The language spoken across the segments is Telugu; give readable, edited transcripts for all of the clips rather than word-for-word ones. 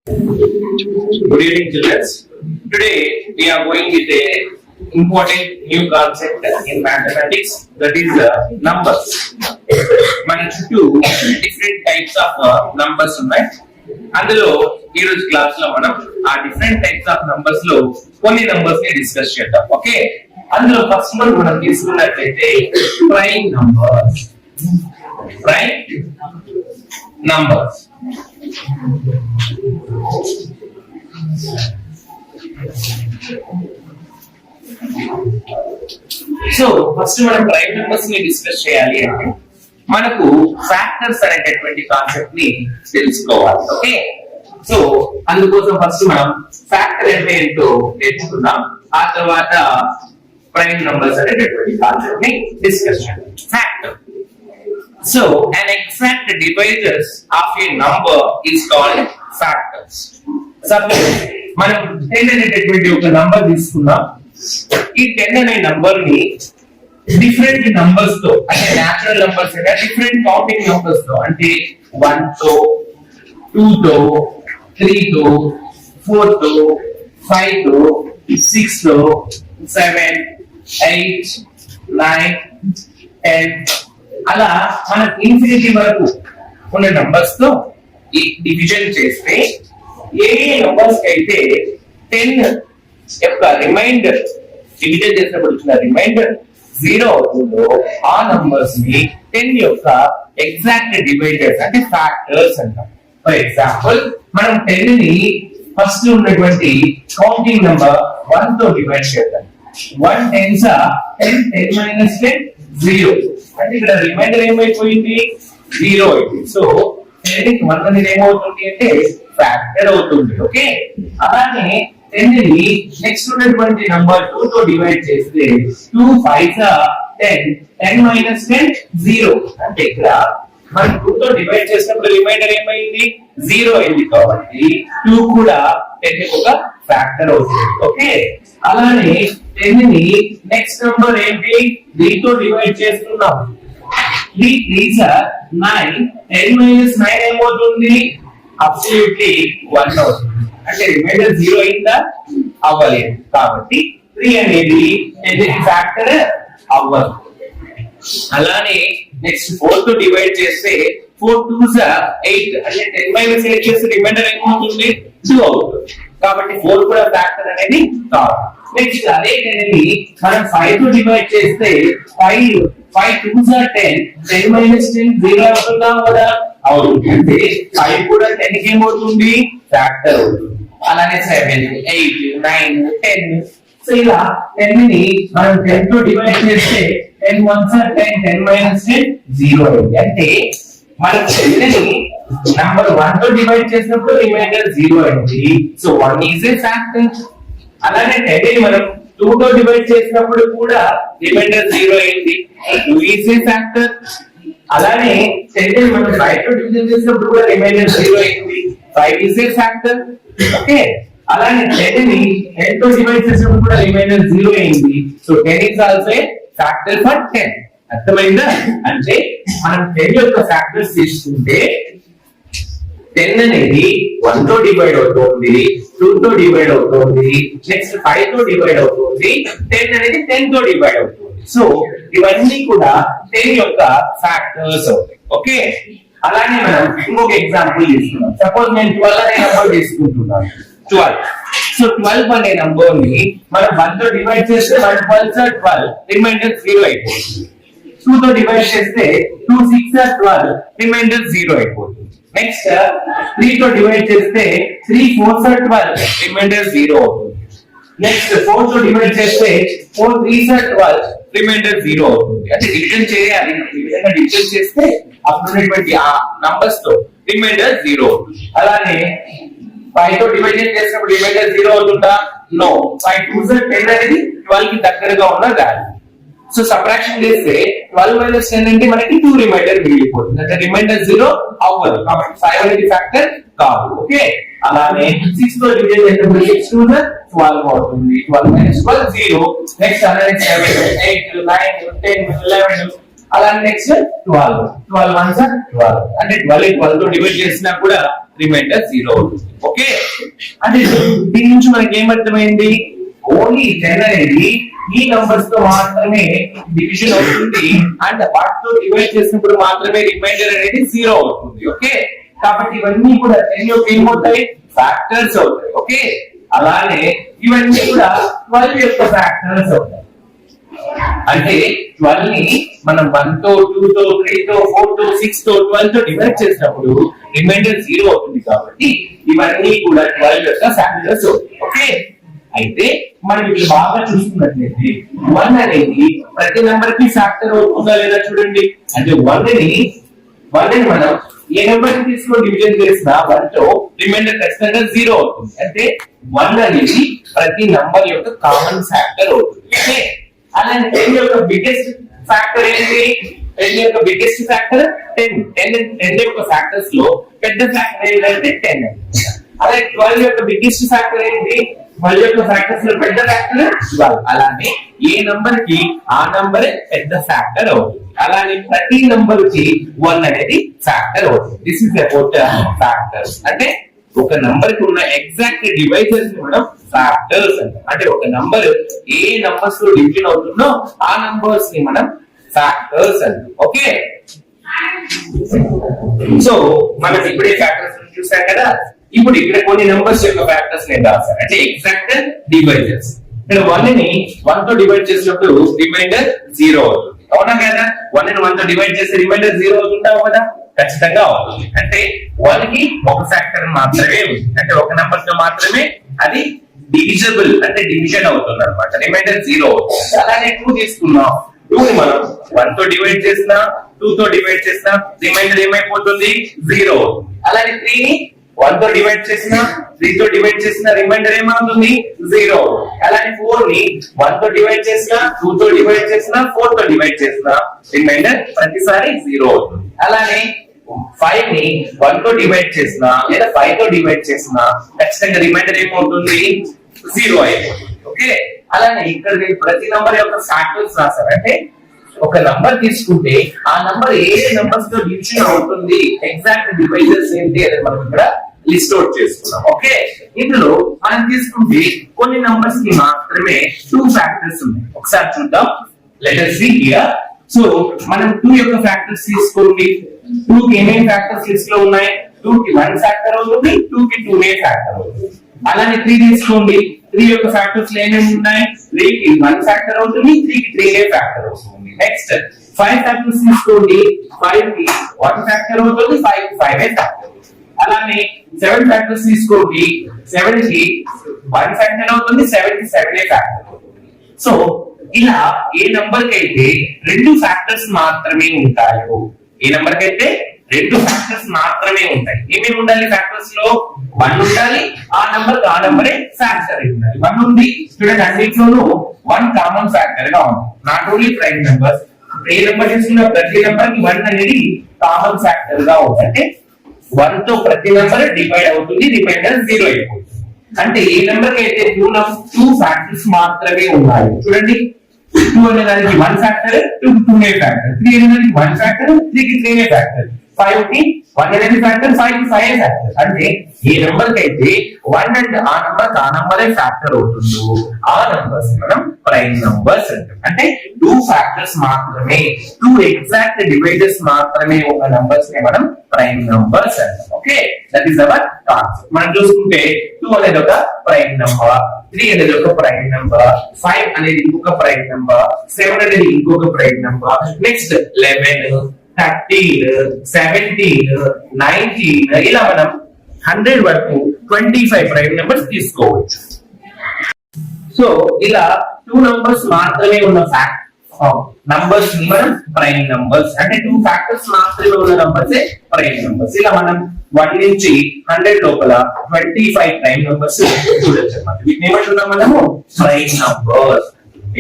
Good evening, children. Today we are going with a important new concept in mathematics, that is numbers. మన చుట్టూ different types of numbers ఉన్నాయి. అందులో ఈ రోజు క్లాస్ లో మనం ఆ different types of numbers లో కొన్ని numbers ని డిస్కస్ చేద్దాం. ఓకే, అందులో ఫస్ట్ వన్ మనం తీసుకున్నట్లయితే prime numbers. Prime numbers so first మనం ప్రైమ్ నంబర్స్ ని డిస్కస్ చేయాలి అంటే మనకు ఫ్యాక్టర్స్ అనేటటువంటి కాన్సెప్ట్ ని తెలుసుకోవాలి. ఓకే, సో అందుకోసం ఫస్ట్ మనం ఫ్యాక్టర్ అంటే ఏంటో నేర్చుకుందాం, ఆ తర్వాత ప్రైమ్ నంబర్స్ అనేటటువంటి కాన్సెప్ట్ ని డిస్కస్ చేద్దాం. Factor, so an exact divisors of a number is called factors. Suppose మనం 10 అనేటటువంటి ఒక నంబర్ తీసుకున్నాం. ఈ 10 అనే నంబర్ ని డిఫరెంట్ నంబర్స్ తో, అంటే నేచురల్ నంబర్స్ అంటే డిఫరెంట్ కౌంటింగ్ నంబర్స్ తో, అంటే 1 తో 2 తో 3 తో 4 తో 5 తో 6 తో 7 8 9 10 అలా మనకు ఇన్ఫినిటీ వరకు ఉన్న నంబర్స్ తో ఈ డివిజన్ చేస్తే ఏ నంబర్స్ అయితే 10 యొక్క రిమైండర్ డివిజన్ చేసినప్పుడు వచ్చిన రిమైండర్ 0 అవుతుందో ఆ నంబర్స్ ని 10 యొక్క ఎగ్జాక్ట్ డివైజర్స్ అంటే ఫ్యాక్టర్స్ అంటాం. ఫర్ ఎగ్జాంపుల్ మనం 10 ని ఫస్ట్ ఉన్నటువంటి కౌంటింగ్ నంబర్ 1 తో డివైడ్ చేద్దాం. 1 10s are 10 10 minus 10 0, అంటే ఇక్కడ రిమైండర్ ఏమైపోయింది 0 అయింది. సో 10 కి 1 అనేది ఏమవుతుంది అంటే ఫ్యాక్టర్ అవుతుంది. ఓకే, అలానే 10 ని నెక్స్ట్ ఉన్నటువంటి నంబర్ 2 తో డివైడ్ చేస్తే 2 5s are 10 10 minus 10 0, అంటే ఇక్కడ మనం 2 తో డివైడ్ చేసినప్పుడు రిమైండర్ ఏమైంది 0 అయింది, కాబట్టి 2 కూడా 10 కి ఒక ఫ్యాక్టర్ అవుతుంది. ఓకే, అలానే 10 ని నెక్స్ట్ నంబర్ ఏంటి 3 తో డివైడ్ చేస్తున్నాం. 3 3s are 9 10 minus 9 ఏమవుతుంది అబ్సల్యూట్లీ 1 అవుతుంది, అంటే రిమైండర్ 0 అయిందా అవ్వలేదు, కాబట్టి 3 అనేది ఫ్యాక్టర్ అవ్వదు. అలానే నెక్స్ట్ 4 తో డివైడ్ చేస్తే 4 2s are 8, అంటే 10 minus 8 చేస్తే రిమైండర్ ఏమవుతుంది 2 అవుతుంది, కాబట్టి 4 కూడా ఫ్యాక్టర్ అనేది కాదు. నెక్స్ట్ అదే 10 ని మనం 5 తో డివైడ్ చేస్తే 5 2s are 10 10 minus 10 0 అవుతుందా కదా అవుతుంది, అంటే 5 కూడా 10 కి ఏమవుతుంది ఫ్యాక్టర్ అవుతుంది. అలానే 7 8 9 10, సో ఇలా 10 ని మనం 10 తో డివైడ్ చేస్తే 10 1s are 10 10 minus 10 0 అయింది, అంటే మనం 10 ని నంబర్ 1 తో డివైడ్ చేసినప్పుడు రిమైండర్ 0 అయింది, సో 1 ఈజ్ ఏ ఫ్యాక్టర్. అలానే 10 ని మనం 2 తో డివైడ్ చేసినప్పుడు కూడా రిమైండర్ 0 అయింది, 2 ఈజ్ ఏ ఫ్యాక్టర్. అలానే 10 ని మనం 5 తో డివైడ్ చేసినప్పుడు కూడా రిమైండర్ 0 అయింది, 5 ఈజ్ ఏ ఫ్యాక్టర్. ఓకే, అలానే 10 ని 10 తో డివైడ్ చేసినప్పుడు కూడా రిమైండర్ 0 అయింది, so 10 is also a factor for 10. అర్థమైందా? అంటే మనం 10 యొక్క ఫ్యాక్టర్స్ తీసుకుంటే 10 అనేది 1 తో డివైడ్ అవుతుంది, 2 తో డివైడ్ అవుతుంది, నెక్స్ట్ 5 తో డివైడ్ అవుతుంది, 10 అనేది 10 తో డివైడ్ అవుతుంది. సో ఇవన్నీ కూడా 10 యొక్క ఫ్యాక్టర్స్ అవుతాయి. ఓకే, అలానే మనం ఇంకొక ఎగ్జాంపుల్ తీసుకుందాం. సపోజ్ నేను 12 అనే నంబర్ తీసుకుంటున్నాను, 12. సో 12 అనే నంబర్ ని మనం 1 తో డివైడ్ చేస్తే 1 12s are 12 రిమైండర్ 0 అయిపోతుంది. 2 తో డివైడ్ చేస్తే 2 6s are 12 రిమైండర్ 0 అయిపోతుంది. నెక్స్ట్ 3 తో డివైడ్ చేస్తే 3 4s are 12 రిమైండర్ 0 అవుతుంది. నెక్స్ట్ 4 తో డివైడ్ చేస్తే 4 3s are 12 రిమైండర్ 0 అవుతుంది, అంటే డివిజన్ చేయాలి. ఈ విధంగా డివిజన్ చేస్తే అప్పుడున్నటువంటి ఆ నంబర్స్ తో రిమైండర్ 0 అవుతుంది. అలానే 5 తో డివైడ్ చేసినప్పుడు రిమైండర్ 0 అవుతుందా? నో, 5 2s are 10 అనేది 12 కి దగ్గరగా ఉన్న వాల్యూ. సో సబ్ట్రాక్షన్ చేస్తే 12 minus 10 అంటే మనకి 2 రిమైండర్ మిగిలిపోతుంది, అంటే రిమైండర్ 0 అవ్వదు, కాబట్టి 5 అనేది ఫ్యాక్టర్ కాదు. ఓకే, అలానే 6 తో డివైడ్ చేసినప్పుడు 6 2s are 12 అవుతుంది, 12 minus 12 0. నెక్స్ట్ అలానే 7 8 9 10 11 అలానే నెక్స్ట్ 12 12 వన్స్ 12 అంటే 12 తో డివైడ్ చేసినా కూడా రిమైండర్ 0 అవుతుంది. ఓకే, అంటే దీని నుంచి మనకి ఏం అర్థమైంది? ఓన్లీ 10 అనేది ఈ నంబర్స్ తో మాత్రమే డివిజన్ అవుతుంది అండ్ వాటితో డివైడ్ చేసినప్పుడు మాత్రమే రిమైండర్ అనేది 0 అవుతుంది. ఓకే, కాబట్టి ఇవన్నీ కూడా 10 యొక్క ఏమవుతాయి? ఫ్యాక్టర్స్ అవుతాయి. ఓకే, అలానే ఇవన్నీ కూడా 12 యొక్క ఫ్యాక్టర్స్ అవుతాయి. అంటే 12 ని మనం 1 తో 2 తో 3 తో 4 తో 6 తో 12 తో డివైడ్ చేసినప్పుడు రిమైండర్ 0 అవుతుంది. కాబట్టి ఇవన్నీ కూడా 12 యొక్క ఫ్యాక్టర్స్ అవుతాయి. ఓకే, అయితే మనం ఇక్కడ బాగా చూసుకున్నట్లయితే 1 అనేది ప్రతి నెంబర్ కి ఫ్యాక్టర్ అవుతుందా లేదా చూడండి. అంటే 1 ని మనం ఏ నెంబర్ తీసుకొని డివిజన్ చేసినా 1 తో రిమైండర్ ఖచ్చితంగా 0 అవుతుంది. అంటే 1 అనేది ప్రతి నంబర్ యొక్క కామన్ ఫ్యాక్టర్ అవుతుంది. ఓకే, అలానే 10 యొక్క బిగ్గెస్ట్ ఫ్యాక్టర్ ఏంటి? 10 యొక్క బిగ్గెస్ట్ ఫ్యాక్టర్ 10 యొక్క ఫ్యాక్టర్స్ లో పెద్ద ఫ్యాక్టర్ ఏంటంటే 10. అలాగే 12 యొక్క బిగ్గెస్ట్ ఫ్యాక్టర్ ఏంటి? 12 యొక్క ఫ్యాక్టర్స్ లో పెద్ద ఫ్యాక్టర్ 12. అలానే ఏ నంబర్ కి ఆ నంబరే పెద్ద ఫ్యాక్టర్ అవుతుంది. అలానే ప్రతి నంబర్ కి 1 అనేది ఫ్యాక్టర్ అవుతుంది. This is about factors. అంటే ఒక నంబర్ కి ఉన్న ఎగ్జాక్ట్ డివైజెస్ మనం ఫ్యాక్టర్స్ అంటాం. అంటే ఒక నంబర్ ఏ నంబర్స్ లో డివిజన్ అవుతుందో ఆ నంబర్స్ ని మనం ఫ్యాక్టర్స్ అంటాం. ఓకే, సో మనం ఇప్పుడే ఫ్యాక్టర్స్ చూసాం కదా. ఇప్పుడు ఇక్కడ కొన్ని నంబర్స్ యొక్క ఫ్యాక్టర్స్ నేను రాశాను. అంటే ఎగ్జాక్ట్ డివైజెస్. ఇక్కడ 1 ని 1 తో డివైడ్ చేసినప్పుడు రిమైండర్ 0 అవుతుంది. అవునా కదా? 1 ని 1 తో డివైడ్ చేస్తే రిమైండర్ 0 అవుతుందా కదా? ఖచ్చితంగా అవుతుంది. అంటే 1 కి ఒక ఫ్యాక్టర్ మాత్రమే ఉంది. అంటే ఒక నంబర్ తో మాత్రమే అది డివిజబుల్ అంటే డివిజన్ అవుతుంది అన్నమాట. రిమైండర్ 0 అవుతుంది. అలానే 2 తీసుకున్నాం. 2 ని మనం 1 తో డివైడ్ చేసినా 2 తో డివైడ్ చేసినా రిమైండర్ ఏమైపోతుంది? 0 అవుతుంది. అలానే 3 ని 1 తో డివైడ్ చేసినా 3 తో డివైడ్ చేసినా రిమైండర్ ఏమవుతుంది? 0. అలానే 4 ని 1 తో డివైడ్ చేసినా 2 తో డివైడ్ చేసినా 4 తో డివైడ్ చేసినా రిమైండర్ ప్రతిసారి 0 అవుతుంది. అలానే 5 ని 1 తో డివైడ్ చేసినా లేదా 5 తో డివైడ్ చేసినా ఖచ్చితంగా రిమైండర్ ఏమవుతుంది? 0 అయిపోతుంది. ఓకే, అలానే ఇక్కడ నేను ప్రతి నంబర్ యొక్క ఫ్యాక్టర్స్ రాశాను. అంటే ఒక నంబర్ తీసుకుంటే ఆ నంబర్ ఏ నంబర్స్ తో డివిజన్ అవుతుంది, ఎగ్జాక్ట్ డివైజెస్ ఏంటి అనేది మనం ఇక్కడ లిస్ట్ అవుట్ చేసుకున్నాం. ఓకే, ఇందులో మనం తీసుకుంటే కొన్ని నంబర్స్ కి మాత్రమే 2 ఫ్యాక్టర్స్ ఉన్నాయి. ఒకసారి చూద్దాం. Let us see here. So మనం 2 యొక్క ఫ్యాక్టర్స్ తీసుకోండి. 2 కి ఏమేమి ఫ్యాక్టర్స్ లిస్ట్ లో ఉన్నాయి? 2 కి 1 ఫ్యాక్టర్ అవుతుంది, 2 కి 2 ఫ్యాక్టర్ అవుతుంది. అలానే 3 తీసుకోండి. 3 యొక్క ఫ్యాక్టర్స్ ఏమేమి ఉన్నాయి? 3 కి 1 ఫ్యాక్టర్ అవుతుంది, 3 కి 3 ఫ్యాక్టర్ అవుతుంది. నెక్స్ట్ 5 ఫ్యాక్టర్స్ తీసుకోండి. 5 కి 1 ఫ్యాక్టర్ అవుతుంది, 5 కి 5 ఫ్యాక్టర్ అవుతుంది. అలానే 7 ఫ్యాక్టర్స్ తీసుకోండి. 7 కి 1 ఫ్యాక్టర్ అవుతుంది, 7 కి 7 ఫ్యాక్టర్ అవుతుంది. సో ఇలా ఏ నంబర్ కి అయితే 2 ఫ్యాక్టర్స్ మాత్రమే ఉంటాయో, ఏ నంబర్ కి అయితే 2 ఫ్యాక్టర్స్ మాత్రమే ఉంటాయి. ఏమేమి ఉండాలి ఫ్యాక్టర్స్ లో? 1 ఉండాలి, ఆ నంబర్ ఆ నంబరే ఫ్యాక్టర్ ఉండాలి. 1 ఉంది చూడండి, అన్నిట్లోనూ 1 కామన్ ఫ్యాక్టర్ గా ఉంది. Not only prime numbers, A number తీసుకున్న ప్రతి నంబర్ కి 1 అనేది కామన్ ఫ్యాక్టర్ గా ఉంది. అంటే 1 తో ప్రతి నంబర్ డివైడ్ అవుతుంది, రిమైండర్ 0 అయిపోతుంది. అంటే ఏ నంబర్ కి అయితే 2 ఫ్యాక్టర్స్ మాత్రమే ఉన్నాయి. చూడండి, 2 అనే దానికి 1 ఫ్యాక్టర్, 2 కి 2 ఫ్యాక్టర్, 3 అనే దానికి 1 ఫ్యాక్టర్, 3 కి 3 ఫ్యాక్టర్, 5 కి 1 అనేది ఫ్యాక్టర్, 5 కి 5 ఫ్యాక్టర్. అంటే ఏ నంబర్ కి అయితే 1 అండ్ ఆ నంబరే ఫ్యాక్టర్ అవుతుందో ఆ నంబర్స్ మనం ప్రైమ్ నంబర్స్ అంటాం. అంటే 2 ఫ్యాక్టర్స్ మాత్రమే, 2 ఎగ్జాక్ట్ డివైజెస్ మాత్రమే ఉన్న నంబర్స్ ని మనం ప్రైమ్ నంబర్స్ అంటాం. Okay, that is our concept. మనం చూసుకుంటే 2 అనేది ఒక ప్రైమ్ నంబర్, 3 అనేది ఒక ప్రైమ్ నంబర్, 5 అనేది ఇంకొక ప్రైమ్ నంబర్, 7 అనేది ఇంకొక ప్రైమ్ నంబర్, నెక్స్ట్ 11, 13, 17, 19 ఇలా మనం 100 వరకు 25 ప్రైమ్ నంబర్స్ తీసుకోవచ్చు. సో ఇలా 2 నంబర్స్ మాత్రమే ఉన్న నంబర్స్ ని మనం ప్రైమ్ నంబర్స్ అంటే 2 ఫ్యాక్టర్స్ మాత్రమే ఉన్న నంబర్స్ ప్రైమ్ నంబర్స్. ఇలా మనం 1 నుంచి 100 లోపల 25 ప్రైమ్ నంబర్స్ చూడొచ్చు అన్నమాట. వీటిని ఏమంటున్నాం మనము? Prime numbers.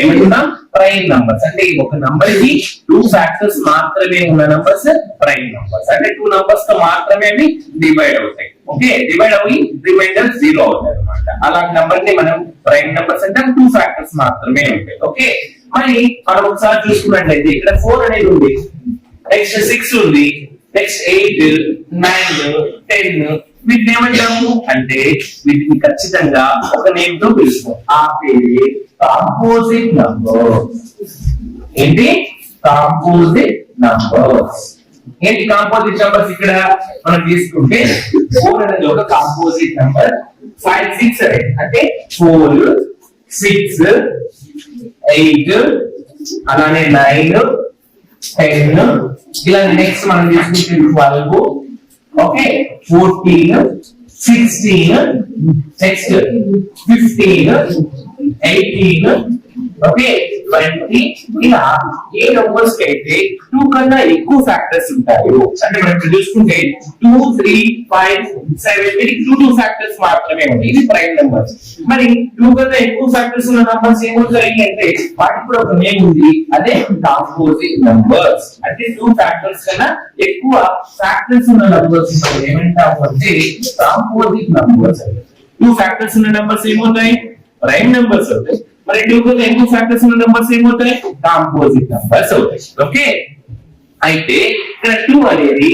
ఏమంటున్నాం? Prime numbers. అంటే ఒక నంబర్ కి 2 ఫ్యాక్టర్స్ మాత్రమే ఉన్న నంబర్స్ ప్రైమ్ నంబర్స్. అంటే 2 నంబర్స్ తో మాత్రమే అవి డివైడ్ అవుతాయి. ఓకే, డివైడ్ అవి రిమైండర్ 0 అవుతాయి అన్నమాట. అలాంటి నంబర్ ని మనం ప్రైమ్ నంబర్స్ అంటే 2 ఫ్యాక్టర్స్ మాత్రమే ఉంటాయి. ఓకే, మరి మనం ఒకసారి చూసుకున్నట్లయితే ఇక్కడ 4 అనేది ఉంది, నెక్స్ట్ 6 ఉంది, నెక్స్ట్ 8, 9, 10 వీటిని ఏమంటాము అంటే వీటిని ఖచ్చితంగా ఒక నేమ్ తో పిలుస్తాం. ఆ పేరే కాంపోజిట్ నంబర్స్. ఏంటి? Composite numbers. ఏంటి కాంపోజిట్ నంబర్స్? ఇక్కడ మనం తీసుకుంటే 4 అనేది ఒక కాంపోజిట్ నంబర్, 5, 6 అంటే 4, 6, 8 అలానే 9, 10 ఇలా నెక్స్ట్ మనం తీసుకుంటే 12, ఓకే 14, 16, నెక్స్ట్ 15, 18, ఓకే 20 ఇలా ఏ నంబర్స్ కి అయితే 2 కన్నా ఎక్కువ ఫ్యాక్టర్స్ ఉంటాయో అంటే మనం చూసుకుంటే 2, 3, 5, 7 వీటికి 2 ఫ్యాక్టర్స్ మాత్రమే ఉంటాయి. ఇది ప్రైమ్ నంబర్స్. మరి 2 కన్నా ఎక్కువ ఫ్యాక్టర్స్ ఉన్న నంబర్స్ ఏమవుతాయి అంటే వాటికి కూడా ఒక నేమ్ ఉంది, అదే కాంపోజిట్ నంబర్స్. అంటే 2 ఫ్యాక్టర్స్ కన్నా ఎక్కువ ఫ్యాక్టర్స్ ఉన్న నంబర్స్ ఏమంటాము అంటే కాంపోజిట్ నంబర్స్. 2 ఫ్యాక్టర్స్ ఉన్న నంబర్స్ ఏమవుతాయి? ప్రైమ్ నంబర్స్ అవుతాయి. మరి 2 కన్నా ఎక్కువ ఫ్యాక్టర్స్ ఉన్న నంబర్స్ ఏమవుతాయి? కాంపోజిట్ నంబర్స్ అవుతాయి. ఓకే, అయితే ఇక్కడ 2 అనేది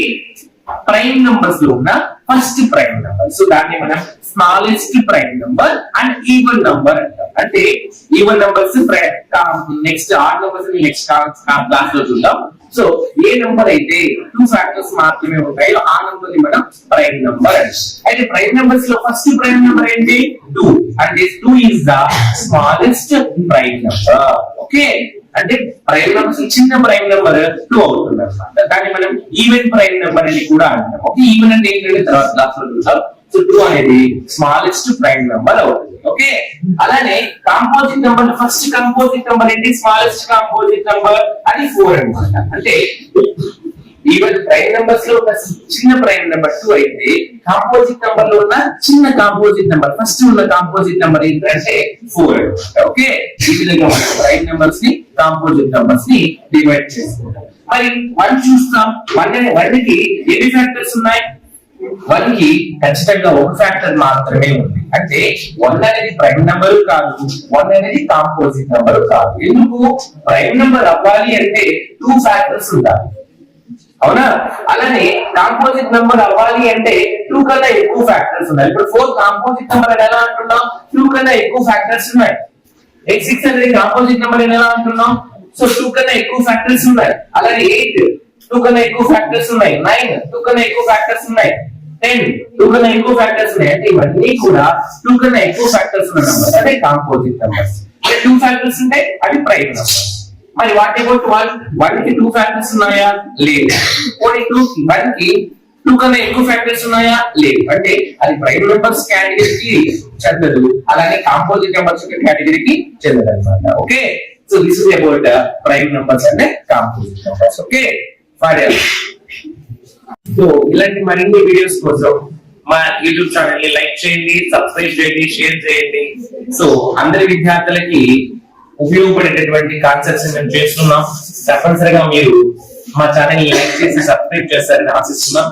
ప్రైమ్ నంబర్స్ లో ఉన్న ఫస్ట్ ప్రైమ్ నంబర్. సో దాన్ని మనం smallest prime number and even number అంటాం. అంటే even numbers next odd numbers next class లో చూద్దాం. సో ఏ నంబర్ అయితే 2 ఫ్యాక్టర్స్ మాత్రమే ఉంటాయో ఆ నంబర్ ని మనం ప్రైమ్ నంబర్ అంటాం. అయితే ప్రైమ్ నంబర్స్ లో ఫస్ట్ ప్రైమ్ నంబర్ ఏంటి? 2. అంటే 2 is the smallest prime number. Okay, అంటే ప్రైమ్ నంబర్స్ చిన్న ప్రైమ్ నెంబర్ 2 అవుతుంది అన్నమాట. దాన్ని మనం ఈవెన్ ప్రైమ్ నెంబర్ అని కూడా అంటాం. ఓకే, ఈవెన్ అంటే ఏంటంటే తర్వాత క్లాస్ లో చూద్దాం. సో 2 అనేది స్మాలెస్ట్ ప్రైమ్ నెంబర్ అవుతుంది. ఓకే, అలానే composite number first composite number ఏంటి? స్మాలెస్ట్ కాంపోజిట్ నెంబర్ అది 4 అన్నమాట. అంటే ఈవెన్ ప్రైమ్ నెంబర్స్ లో ఒక చిన్న ప్రైమ్ నెంబర్ 2 అయితే కాంపోజిట్ నెంబర్ లో ఉన్న చిన్న కాంపోజిట్ నెంబర్ ఫస్ట్ ఉన్న కాంపోజిట్ నెంబర్ ఏంటంటే 4 అన్నమాట. ఓకే, ఈ విధంగా మనం ప్రైమ్ నెంబర్స్ ని కాంపోజిట్ నెంబర్స్ ని డివైడ్ చేసుకుంటాం. మరి 1 చూస్తాం. 1 కి ఎన్ని ఫ్యాక్టర్స్ ఉన్నాయి? 1 కి ఖచ్చితంగా ఒక ఫ్యాక్టర్ మాత్రమే ఉంది. అంటే 1 అనేది ప్రైమ్ నెంబర్ కాదు, 1 అనేది కాంపోజిట్ నెంబర్ కాదు. ఎందుకు? ప్రైమ్ నెంబర్ అవ్వాలి అంటే 2 ఫ్యాక్టర్స్ ఉండాలి, అవునా? అలానే కాంపోజిట్ నెంబర్ అవ్వాలి అంటే 2 కన్నా ఎక్కువ ఫ్యాక్టర్స్ ఉన్నాయి. ఇప్పుడు 4 కాంపోజిట్ నెంబర్ అని ఎలా అంటున్నాం? 2 కన్నా ఎక్కువ ఫ్యాక్టర్స్ ఉన్నాయి. 6 అనేది కాంపోజిట్ నెంబర్ అని ఎలా అంటున్నాం? సో 2 కన్నా ఎక్కువ ఫ్యాక్టర్స్ ఉన్నాయి. అలానే 8 2 కన్నా ఎక్కువ ఫ్యాక్టర్స్ ఉన్నాయి. 9 2 కన్నా ఎక్కువ ఫ్యాక్టర్స్ ఉన్నాయి. 10 2 కన్నా ఎక్కువ ఫ్యాక్టర్స్ ఉన్నాయి. అంటే ఇవన్నీ కూడా 2 కన్నా ఎక్కువ ఫ్యాక్టర్స్ ఉన్న నంబర్స్ అంటే కాంపోజిట్ నంబర్స్. అంటే 2 ఫ్యాక్టర్స్ ఉంటాయి, అది ప్రైమ్ నంబర్. మరి వాట్ అబౌట్ 1 కి 2 ఫ్యాక్టర్స్ ఉన్నాయా? లేదు. ఓన్లీ 1 కి 2 కన్నా ఎక్కువ ఫ్యాక్టర్స్ ఉన్నాయా? లేదు. అంటే అది ప్రైమ్ నంబర్స్ కేటగిరీకి చెందదు, అలానే కాంపోజిట్ నంబర్స్ కేటగిరీకి చెందదు అన్నమాట. Okay, so this is about prime numbers and composite numbers. Okay fine. So ఇలాంటి మరిన్ని వీడియోస్ కోసం మా యూట్యూబ్ ఛానల్ ని లైక్ చేయండి, సబ్స్క్రైబ్ చేయండి, షేర్ చేయండి. సో అందరి విద్యార్థులకి ఉపయోగపడేటటువంటి కాన్సెప్ట్స్ మేము చేస్తున్నాం. తప్పనిసరిగా మీరు మా ఛానల్ ని లైక్ చేసి సబ్స్క్రైబ్ చేస్తారని ఆశిస్తున్నాం.